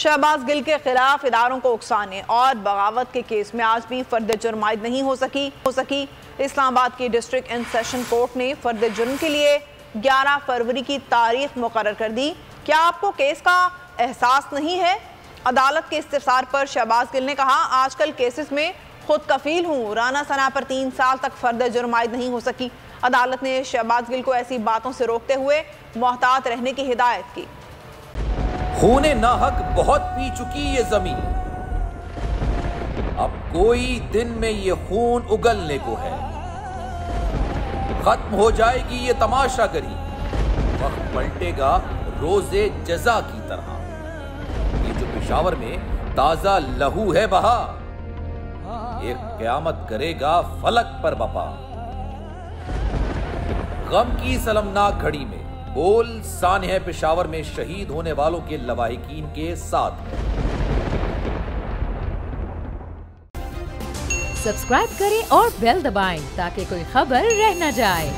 शहबाज गिल के खिलाफ इदारों को उकसाने और बगावत के केस में आज भी फर्द जुर्म आयद नहीं हो सकी। इस्लामाबाद की डिस्ट्रिक्ट एंड सेशन कोर्ट ने फर्द जुर्म के लिए 11 फरवरी की तारीख मुकर्रर कर दी। क्या आपको केस का एहसास नहीं है? अदालत के इस्तिफसार पर शहबाज गिल ने कहा, आजकल केसेस में खुद कफील हूँ। राना सना पर 3 साल तक फर्द जुर्म आयद नहीं हो सकी। अदालत ने शहबाज गिल को ऐसी बातों से रोकते हुए मोहतात रहने की हिदायत की। खूने नाहक बहुत पी चुकी ये जमीन, अब कोई दिन में ये खून उगलने को है। खत्म हो जाएगी ये तमाशागरी, वक्त पलटेगा रोजे जजा की तरह। ये जो पेशावर में ताजा लहू है बहा, एक क़यामत करेगा फलक पर बपा। गम की सलमनाक घड़ी में बोल सानह पेशावर में शहीद होने वालों के लवाहिकीन के साथ। सब्सक्राइब करें और बेल दबाएं ताकि कोई खबर रह न जाए।